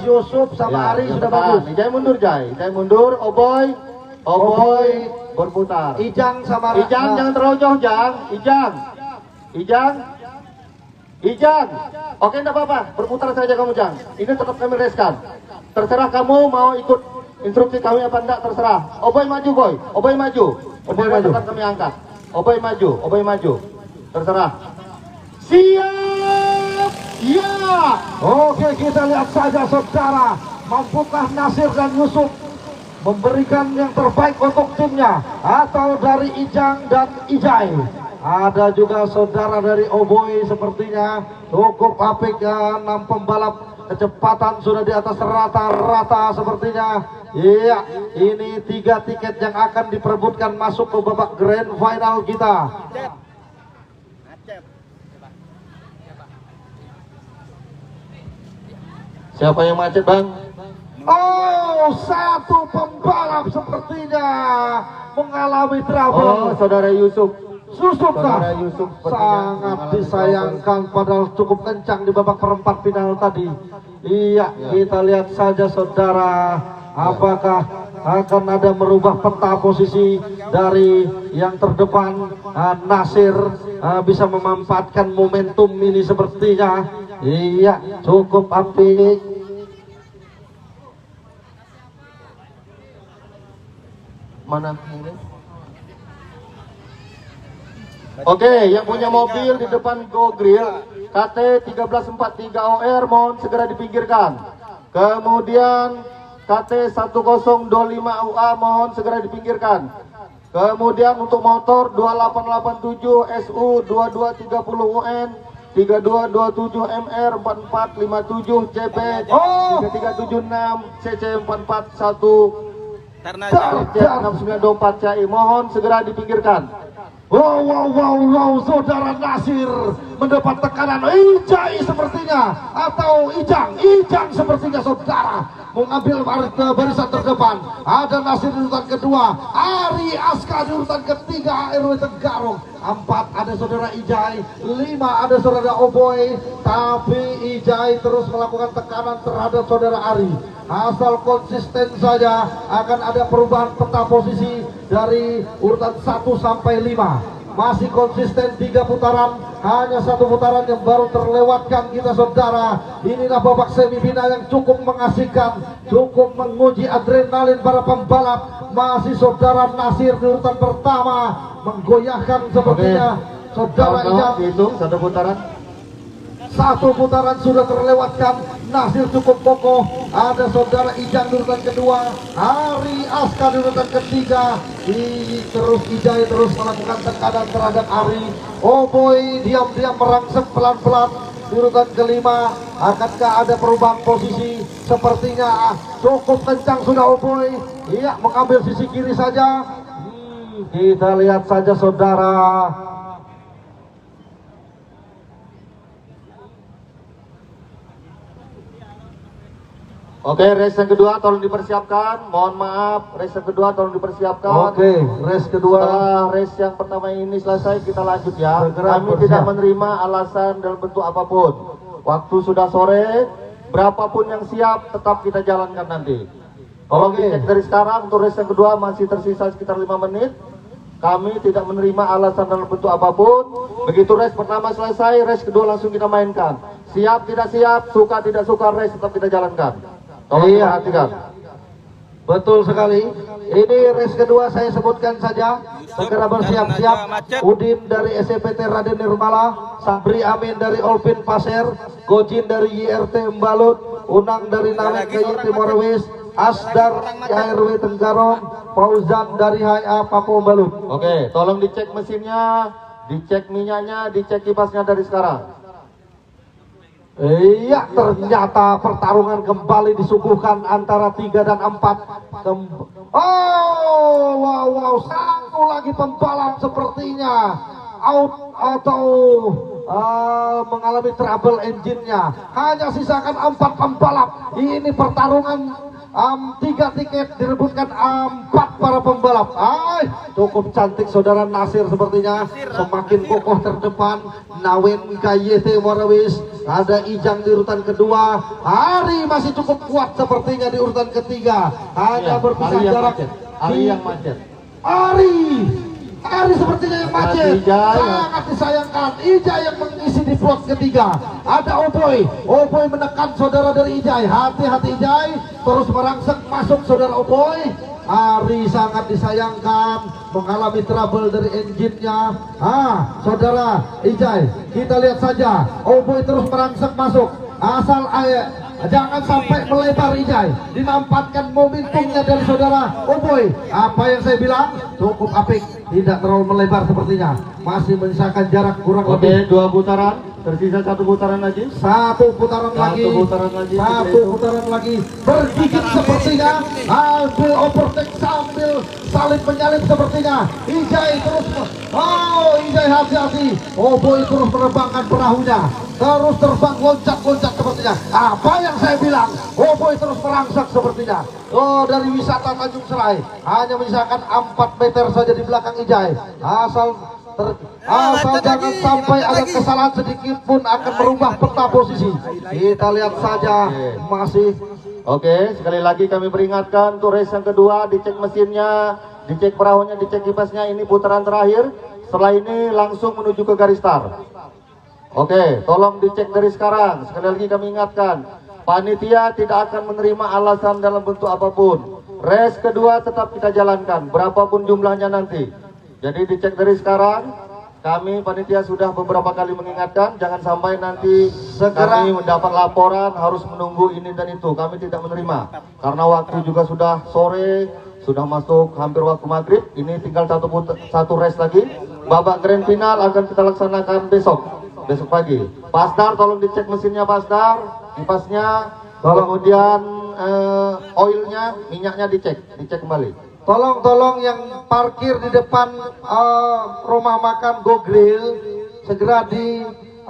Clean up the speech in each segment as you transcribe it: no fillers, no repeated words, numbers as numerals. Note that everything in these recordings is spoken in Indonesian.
Yusuf sama Ari sudah bagus. Ijai mundur, Ijai mundur. Oboy berputar. Ijang sama Ijang jangan terlalu jauh, Jang. Ijang. Oke, enggak apa-apa. Berputar saja kamu, Jang. Ini tetap kami reskan. Terserah kamu mau ikut instruksi kami apa enggak, terserah. Oboy maju, Boy. Oboy maju. Tetap kami angkat. Oboy maju. Terserah. Siap. Ya. Oke, kita lihat saja saudara, mampukah Nasir dan Yusuf memberikan yang terbaik untuk timnya, atau dari Ijang dan Ijai. Ada juga saudara dari Oboy, sepertinya cukup apik ya. 6 pembalap, kecepatan sudah di atas rata-rata sepertinya. Iya, ini 3 tiket yang akan diperebutkan masuk ke babak grand final kita. Siapa yang macet, Bang? Oh, 1 pembalap sepertinya mengalami trouble. Oh, saudara Yusuf. Saudara Yusuf sangat disayangkan, padahal cukup kencang di babak perempat final tadi. Iya, kita lihat saja saudara, apakah akan ada merubah peta posisi dari yang terdepan. Nasir bisa memanfaatkan momentum ini sepertinya. Iya, cukup apik. Mana ini? Oke, yang punya mobil di depan Go Grill KT 1343 OR mohon segera dipinggirkan. Kemudian KT 1025 UA mohon segera dipinggirkan. Kemudian untuk motor 2887 SU 2230 UN 3227 MR 4457 CB 3376 CC 441 6924 CI mohon segera dipinggirkan. Wow, saudara Nasir mendapat tekanan. Ijai sepertinya, atau Ijang sepertinya saudara mengambil barisan terdepan. Ada Nasir di urutan kedua, Ari Aska di urutan ketiga, RW Tenggarong. 4 ada saudara Ijai, 5 ada saudara Oboy. Tapi Ijai terus melakukan tekanan terhadap saudara Ari. Asal konsisten saja akan ada perubahan peta posisi dari urutan 1 sampai 5. Masih konsisten 3 putaran, hanya 1 putaran yang baru terlewatkan kita saudara. Inilah babak semifinal yang cukup mengasihkan, cukup menguji adrenalin para pembalap. Masih saudara Nasir di urutan pertama menggoyahkan sepertinya. Saudara Ijang hitung 1 putaran. 1 putaran sudah terlewatkan. Nasir cukup kokoh. Ada saudara Ijang di urutan kedua, Ari Aska di urutan ketiga. Terus Ijai terus melakukan tekanan terhadap Ari. Oboy diam-diam merangsek pelan-pelan di urutan kelima. Akankah ada perubahan posisi? Sepertinya cukup kencang sudah Oboy. Iya, mengambil sisi kiri saja. Kita lihat saja saudara. Oke, race yang kedua tolong dipersiapkan. Mohon maaf, race yang kedua tolong dipersiapkan. Oke, race kedua. Setelah race yang pertama ini selesai, kita lanjut ya. Kami tidak menerima alasan dalam bentuk apapun. Waktu sudah sore, berapapun yang siap tetap kita jalankan nanti. Tolong dicek dari sekarang. Untuk race yang kedua masih tersisa sekitar 5 menit. Kami tidak menerima alasan dalam bentuk apapun. Begitu race pertama selesai, race kedua langsung kita mainkan. Siap tidak siap, suka tidak suka, race tetap kita jalankan. Tolong perhatikan. Betul sekali. Ini race kedua saya sebutkan saja. Segera bersiap-siap. Udin dari SPT Raden Nirmala, Sabri Amin dari Olpin Pasir, Gojin dari YRT Embalut, Unang dari Namek KYT Morowis, Asdar KRW Tenggarong, Fauzan dari HA Papua Embalut. Oke, tolong dicek mesinnya, dicek minyaknya, dicek kipasnya dari sekarang. Iya, ternyata pertarungan kembali disuguhkan antara 3 dan 4. Wow, 1 lagi pembalap sepertinya out atau mengalami trouble engine-nya. Hanya sisakan 4 pembalap. Ini pertarungan 3 tiket direbutkan 4 para pembalap. Cukup cantik saudara Nasir sepertinya, semakin kokoh terdepan. Nawen KYT Morawis, ada Ijang di urutan kedua. Ari masih cukup kuat sepertinya di urutan ketiga. Hanya berpisah jarak. Ari yang macet. Ari sepertinya yang macet. Sangat disayangkan. Ijai yang mengisi di slot ketiga. Ada Oboy menekan saudara dari Ijai. Hati-hati Ijai, terus merangsek masuk saudara Oboy. Ari sangat disayangkan, mengalami trouble dari engine-nya. Saudara Ijai, kita lihat saja. Oboy terus merangsek masuk. Asal jangan sampai melebar Ijai, dinampakkan momentumnya dari saudara Oboy. Apa yang saya bilang, cukup apik, tidak terlalu melebar sepertinya, masih menyisakan jarak kurang lebih 2 putaran, tersisa 1 putaran lagi. Satu putaran lagi, bergigit sepertinya, ambil overtake sambil salib menyalip sepertinya. Ijai terus, Ijai hati-hati. Oboy terus menerbangkan perahunya, terus terbang loncat-loncat sepertinya. Apa yang saya bilang, Oboy terus merangsek sepertinya. Dari wisata Tanjung Serai hanya menyisakan 4 meter saja di belakang Ijai. Asal jangan sampai ada kesalahan sedikit pun akan merubah peta posisi. Kita lihat saja masih. Oke, sekali lagi kami peringatkan untuk race yang kedua, dicek mesinnya, dicek perahunya, dicek kipasnya. Ini putaran terakhir. Setelah ini langsung menuju ke garis start. Oke, tolong dicek dari sekarang. Sekali lagi kami ingatkan, panitia tidak akan menerima alasan dalam bentuk apapun. Race kedua tetap kita jalankan, berapapun jumlahnya nanti. Jadi dicek dari sekarang. Kami panitia sudah beberapa kali mengingatkan, jangan sampai nanti kami mendapat laporan harus menunggu ini dan itu. Kami tidak menerima, karena waktu juga sudah sore, sudah masuk hampir waktu maghrib. Ini tinggal satu race lagi. Babak grand final akan kita laksanakan besok pagi. Pasdar, tolong dicek mesinnya Pasdar, kipasnya, kemudian oilnya, minyaknya dicek kembali. Tolong yang parkir di depan rumah makan Go Grill segera diamankan,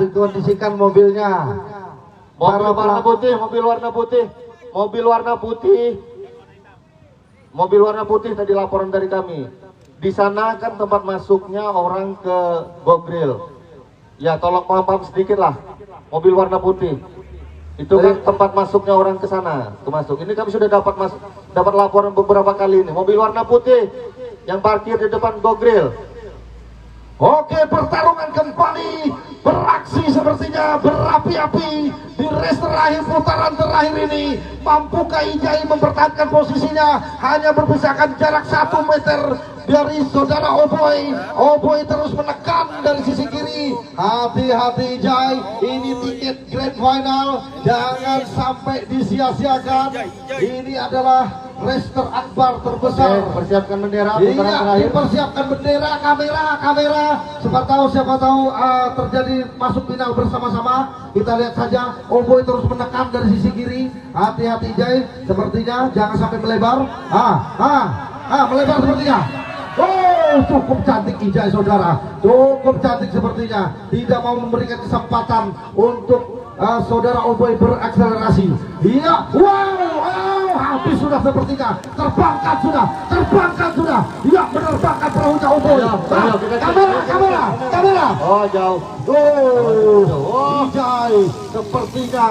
dikondisikan mobilnya. Mobil warna putih tadi laporan dari kami. Di sana kan tempat masuknya orang ke Go Grill. Ya, tolong paham sedikit lah. Mobil warna putih itu kan tempat masuknya orang ke sana, masuk. Ini kami sudah dapat laporan beberapa kali ini. Mobil warna putih yang parkir di depan Go Grill. Oke, pertarungan kembali beraksi sepertinya berapi-api di race terakhir, putaran terakhir ini. Mampukah Ijai mempertahankan posisinya? Hanya berpisahkan jarak 1 meter dari saudara Oboy. Oboy terus menekan dari sisi kiri. Hati-hati Ijai, ini tiket grand final, jangan sampai disia-siakan. Ini adalah race terakbar terbesar. Oke, persiapkan bendera. Dipersiapkan bendera, kamera. Siapa tahu terjadi masuk final bersama-sama. Kita lihat saja, Oboy terus menekan dari sisi kiri. Hati-hati Ijai, sepertinya jangan sampai melebar. Melebar sepertinya. Cukup cantik Ijai saudara, cukup cantik sepertinya. Tidak mau memberikan kesempatan untuk saudara Oboy berakselerasi. Iya, habis sudah sepertinya. Terbangkan sudah. Iya, menerbangkan perahunya Oboy. Kamera. Oh, jauh. Ijai sepertinya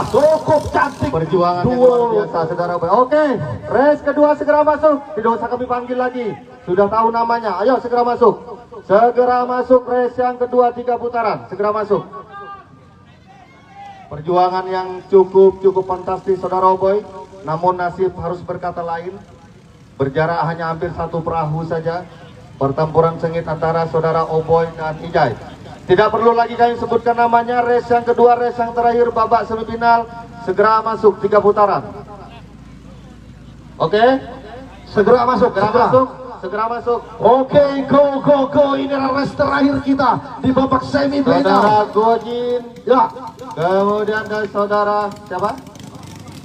cukup cantik. Perjuangan yang luar biasa saudara Oboy. Oke, race kedua segera masuk. Tidak usah kami panggil lagi, sudah tahu namanya. Ayo segera masuk race yang kedua, 3 putaran. Segera masuk. Perjuangan yang cukup fantastis saudara Oboy. Namun nasib harus berkata lain. Berjarak hanya hampir 1 perahu saja. Pertempuran sengit antara saudara Oboy dan Ijai. Tidak perlu lagi kami sebutkan namanya. Race yang kedua, race yang terakhir, babak semifinal. Segera masuk 3 putaran. Oke, segera masuk. Oke, go. Ini adalah race terakhir kita di babak semifinal. Saudara Gojin, ya. Kemudian dari saudara siapa?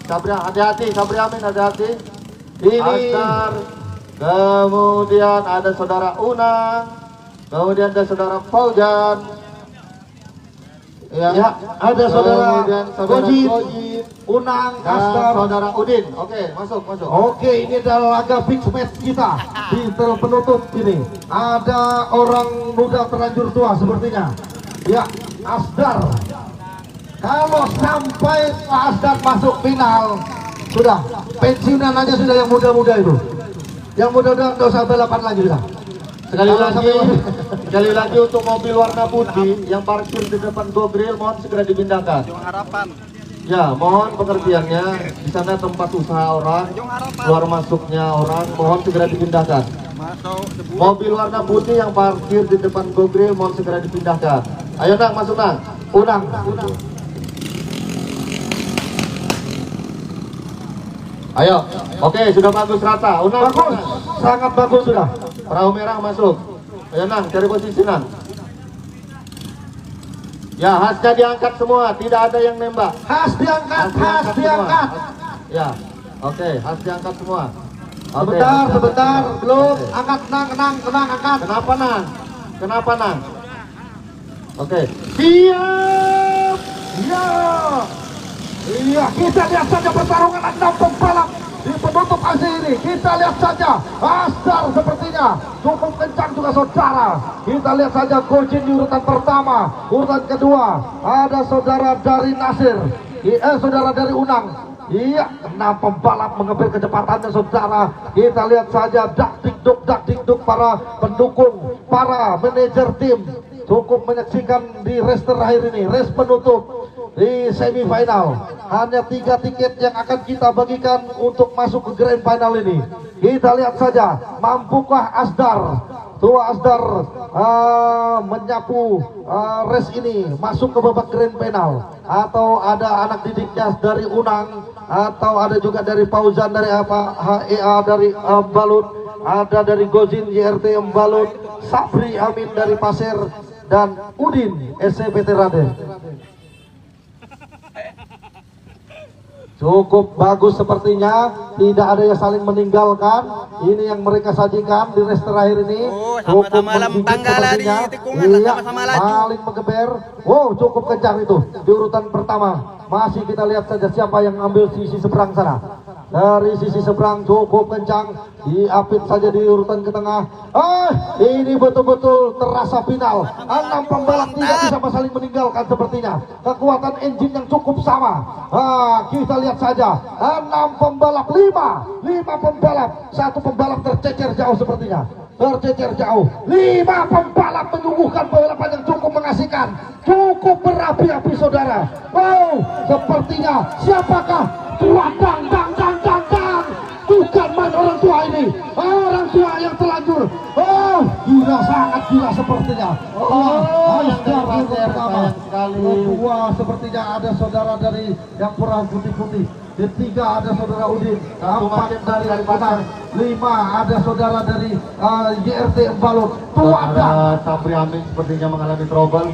Sabria, hati-hati. Sabri Amin, hati-hati. Ini Asgar. Kemudian ada saudara Una. Kemudian ada saudara Faujan. Ya, ada saudara kemudian saudara Gojin, Gojin, Unang, dan Asdar. saudara Udin. Oke, masuk. Oke, ini adalah laga big match kita di penutup ini. Ada orang muda terlanjur tua sepertinya. Ya, Asdar. Kalau sampai Asdar masuk final, sudah pensiunan aja sudah yang muda-muda itu. Yang muda-muda nggak usah balapan lagi sudah. Sekali lagi untuk mobil warna putih yang parkir di depan Go Grill mohon segera dipindahkan. Ya, mohon pengertiannya, di sana tempat usaha orang, keluar masuknya orang, mohon segera dipindahkan. Mobil warna putih yang parkir di depan Go Grill mohon segera dipindahkan. Ayo Nang, masuk Nang. Unang. Ayo, oke, sudah bagus rata. Unang, Bagus, sangat bagus sudah. perahu merah masuk. Ayo Nang, cari posisi Nang. Ya, hasnya diangkat semua, tidak ada yang nembak. Has diangkat, has semua. diangkat. Ya, oke, has diangkat semua. Oke, Sebentar, belum. Oke. Angkat, tenang, angkat. Kenapa Nang? Oke, Siap. Ya. Iya, kita lihat saja pertarungan 6 pembalap di penutup aksi ini. Kita lihat saja Asdar sepertinya cukup kencang juga saudara. Kita lihat saja Gojin di urutan pertama, urutan kedua ada saudara dari Nasir, saudara dari Unang. Iya, 6 pembalap mengambil kecepatannya saudara. Kita lihat saja dak dikduk para pendukung, para manajer tim cukup menyaksikan di race terakhir ini, race penutup di semifinal. Hanya 3 tiket yang akan kita bagikan untuk masuk ke grand final ini. Kita lihat saja, mampukah Asdar, tua Asdar menyapu race ini masuk ke babak grand final, atau ada anak didiknya dari Unang, atau ada juga dari Fauzan dari HEA dari Balut, ada dari Gojin JRT Balut, Sabri Amin dari Pasir, dan Udin SCPT Raden. Cukup bagus sepertinya, tidak ada yang saling meninggalkan. Ini yang mereka sajikan di race terakhir ini. Sama-sama dalam tanggalan di tikungan, sama-sama laju. Paling menggeber. Wow, cukup kencang itu di urutan pertama. Masih kita lihat saja siapa yang ambil sisi seberang sana. Dari sisi seberang cukup kencang, diapit saja di urutan ke tengah. Ini betul-betul terasa final. 6 pembalap tidak bisa saling meninggalkan sepertinya. Kekuatan engine yang cukup sama. Kita lihat saja 6 pembalap, 5 pembalap, 1 pembalap tercecer jauh sepertinya. Tercecer jauh, 5 pembalap menyuguhkan balapan yang cukup mengasihkan, cukup berapi-api saudara. Wow, sepertinya siapakah tua dang, bukan main orang tua ini, orang tua yang terlanjur. Gila, sangat gila sepertinya. yang dari pertama sekali. Kedua sepertinya ada saudara dari yang pernah putih-putih. Ketiga ada saudara Udin, 4 dari Unang, 5 ada saudara dari JRT Embalot. Ada Sabri Amin sepertinya mengalami trouble.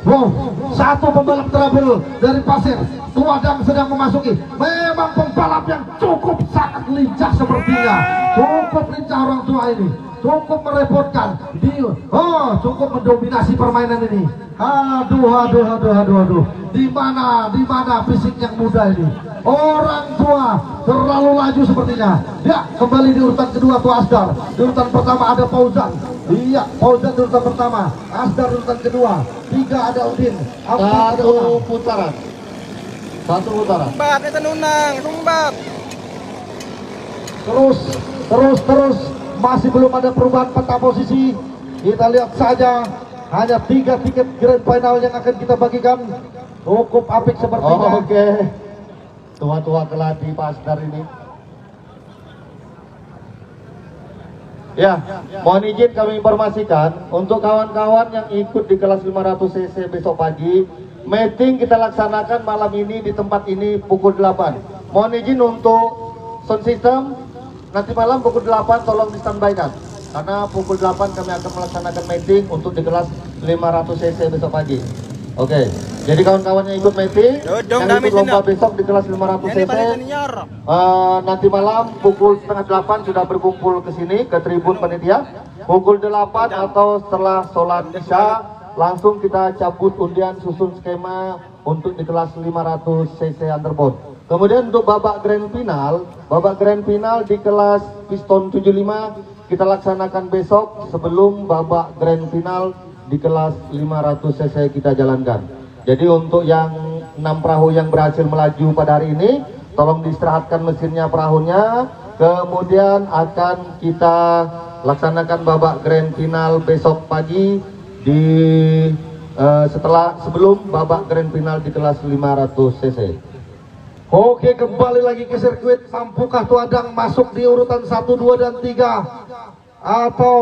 Wow, 1 pembalap trouble dari Pasir. Tuadang sedang memasuki. Memang pembalap yang cukup sangat lincah sepertinya. Cukup lincah orang tua ini. Cukup merepotkan. Cukup mendominasi permainan ini. Aduh. Di mana fisik yang muda ini. Orang tua terlalu laju sepertinya. Ya, kembali di urutan kedua tua Asdar. Di urutan pertama ada Fauzan. Iya, Fauzan di urutan pertama, Asdar di urutan kedua. 3 ada Udin. 4 ada Unang. Satu putaran. Tumbat, itu nunang, tumbat. Terus masih belum ada perubahan peta posisi. Kita lihat saja, hanya 3 tiket grand final yang akan kita bagikan. Cukup apik sepertinya. Oke. Tua-tua keladi Pak Asdar ini. Ya, mohon izin kami informasikan untuk kawan-kawan yang ikut di kelas 500 cc besok pagi, meeting kita laksanakan malam ini di tempat ini pukul 8. Mohon izin untuk sound system nanti malam pukul 8 tolong di standby-kan, karena pukul 8 kami akan melaksanakan meeting untuk di kelas 500 cc besok pagi. Oke, jadi kawan-kawan yang ikut meeting, yang ikut lomba besok di kelas 500 cc, nanti malam pukul setengah 8 sudah berkumpul ke sini, ke tribun panitia. Pukul 8 atau setelah sholat isya langsung kita cabut undian susun skema untuk di kelas 500 cc underbone. Kemudian untuk babak grand final di kelas piston 75 kita laksanakan besok sebelum babak grand final di kelas 500 cc kita jalankan. Jadi untuk yang 6 perahu yang berhasil melaju pada hari ini, tolong diistirahatkan mesinnya perahunya, kemudian akan kita laksanakan babak grand final besok pagi di sebelum babak grand final di kelas 500 cc. Oke, kembali lagi ke sirkuit. Mampukah Tuadang masuk di urutan 1, 2, dan 3? Atau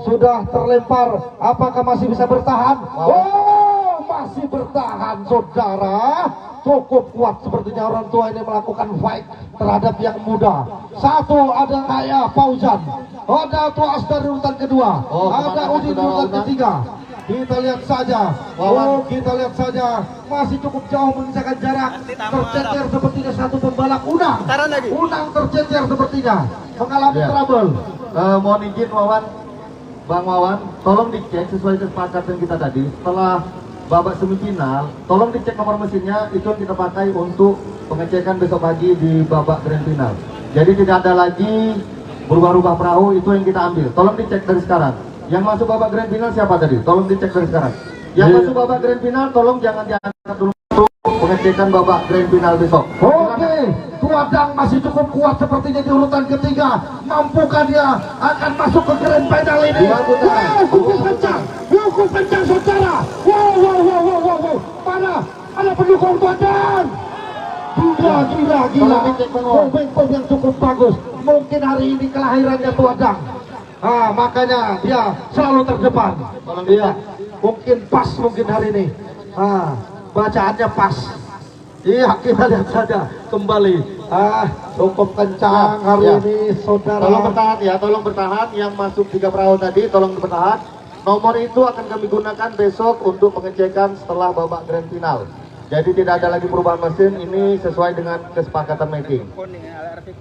sudah terlempar? Apakah masih bisa bertahan? Oh, masih bertahan, saudara. Cukup kuat sepertinya orang tua ini melakukan fight terhadap yang muda. Satu ada Kaya Fauzan, ada Tua Asdar di urutan kedua, ada Udin di urutan ketiga. Kita lihat saja, kita lihat saja, masih cukup jauh menyisakan jarak. Tercecer sepertinya satu pembalap Unang tercecer sepertinya, mengalami trouble. Mohon izin Bang Wawan, tolong dicek sesuai kesepakatan kita tadi. Setelah babak semifinal, tolong dicek nomor mesinnya, itu yang kita pakai untuk pengecekan besok pagi di babak grand final. Jadi tidak ada lagi berubah-ubah perahu, itu yang kita ambil. Tolong dicek dari sekarang. Yang masuk babak grand final siapa tadi? Tolong dicek dari sekarang. Yang masuk babak grand final, tolong jangan diangkat dulu untuk pengecekan babak grand final besok. Oke, Tuadang masih cukup kuat sepertinya di urutan ketiga. Mampukah dia akan masuk ke grand final ini? Cukup kencang saudara. Wow. Mana pendukung Tuadang? Gila. Momentum yang cukup bagus. Mungkin hari ini kelahirannya Tuadang. Makanya dia selalu terdepan. Iya, mungkin pas hari ini. Bacaannya pas. Iya, kita lihat saja kembali. Cukup kencang hari ini, saudara. Tolong bertahan. Yang masuk 3 perahu tadi, tolong bertahan. Nomor itu akan kami gunakan besok untuk pengecekan setelah babak grand final. Jadi tidak ada lagi perubahan mesin, ini sesuai dengan kesepakatan making.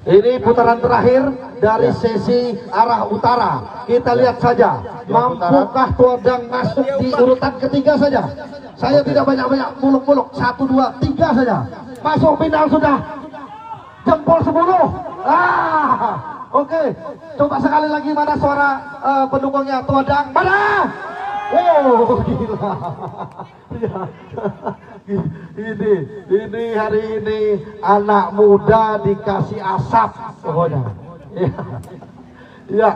Ini putaran terakhir dari sesi arah utara. Kita lihat saja, mampukah Tuadang masuk di urutan ketiga saja. Saya tidak banyak-banyak muluk-muluk, 1, 2, 3 saja. Masuk final sudah. Jempol 10. Oke. Coba sekali lagi, mana suara pendukungnya Tuadang? Mana? Oh, gila. Ini hari ini anak muda dikasih asap pokoknya. Iya.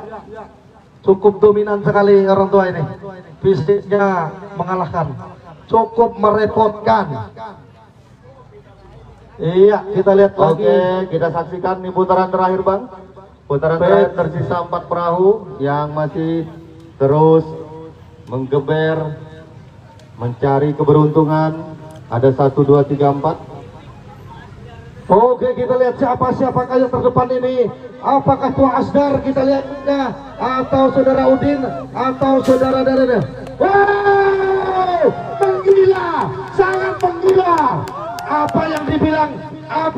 Cukup dominan sekali orang tua ini. Fisiknya mengalahkan. Cukup merepotkan. Iya, kita lihat lagi. Oke, kita saksikan nih putaran terakhir, Bang. Putaran terakhir tersisa 4 perahu yang masih terus menggeber, mencari keberuntungan. Ada 1, 2, 3, 4. Oke, kita lihat siapa yang terdepan ini. Apakah Tua Asdar, kita lihatnya, atau saudara Udin, atau saudara Darena. Wow, menggila, sangat menggila. Apa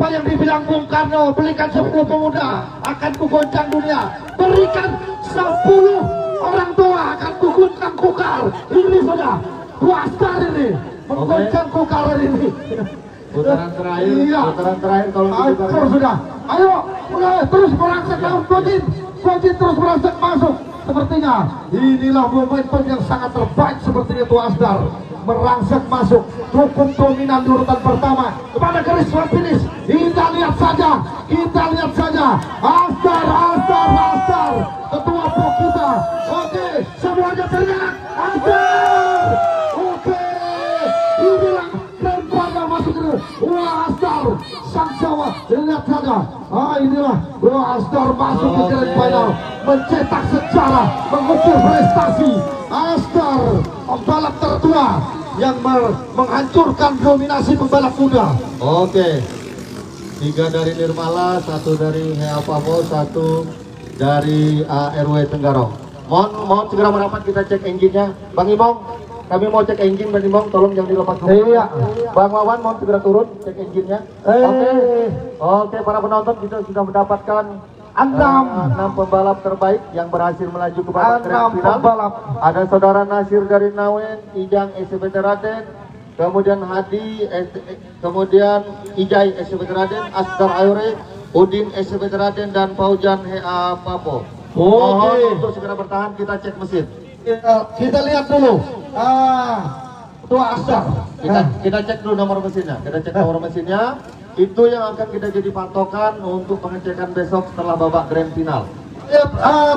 yang dibilang Bung Karno, belikan 10 pemuda akan kugoncang dunia, berikan 10 orang tua akan kugoncang kukar. Ini sudah Tua Asdar ini menggoncang kukar ini. Putaran terakhir tolong akur sudah. Ayo, terus merangsek Sojin terus merangsek masuk. Sepertinya inilah momentum yang sangat terbaik sepertinya Tua Asdar merangsek masuk, cukup dominan di urutan pertama kepada garis finish. Kita lihat saja Asdar ketua blok kita. Oke, semuanya teriak Asdar. Oke, inilah tempat masuk ke Asdar sang Jawa. Lihat saja, inilah Asdar masuk ke grand final, mencetak sejarah, mengukir prestasi. Asdar, pembalap tertua yang menghancurkan dominasi pembalap muda. Oke, 3 dari Nirmala, 1 dari Heapavo, 1 dari ARW Tenggarong. Mohon segera merapat, kita cek engine-nya. Bang Imong, kami mau cek engine, Bang Imong, tolong jangan dilepas dulu. Iya. Bang Wawan, mohon segera turun, cek engine-nya. Oke, para penonton, kita sudah mendapatkan 6 pembalap terbaik yang berhasil melaju ke babak grand 6 final. pembalap. Ada saudara Nasir dari Nawen, Ijang SPT Raden, kemudian Hadi, kemudian Ijai SPT Raden, Asdar Ayore, Udin SPT Raden, dan Paujan HA Papo. Mohon untuk segera bertahan, kita cek mesin. Kita lihat dulu. Tua Asdar. Kita cek dulu nomor mesinnya. Kita cek nomor mesinnya. Itu yang akan kita jadi patokan untuk pengecekan besok setelah babak grand final.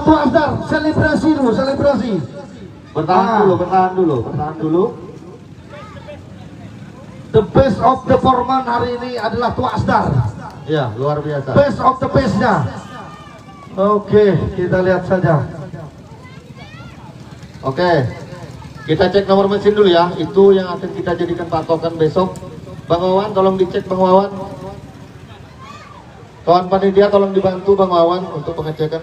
Tua Asdar, selebrasi dulu, selebrasi. Bertahan dulu. The best of the foreman hari ini adalah Tua Asdar. Ya, luar biasa. Best of the best-nya. Oke, kita lihat saja. Oke, kita cek nomor mesin dulu ya. Itu yang akan kita jadikan patokan besok. Bang Wawan, tolong dicek Bang Wawan. Kawan panitia tolong dibantu Bang Wawan untuk pengecekan.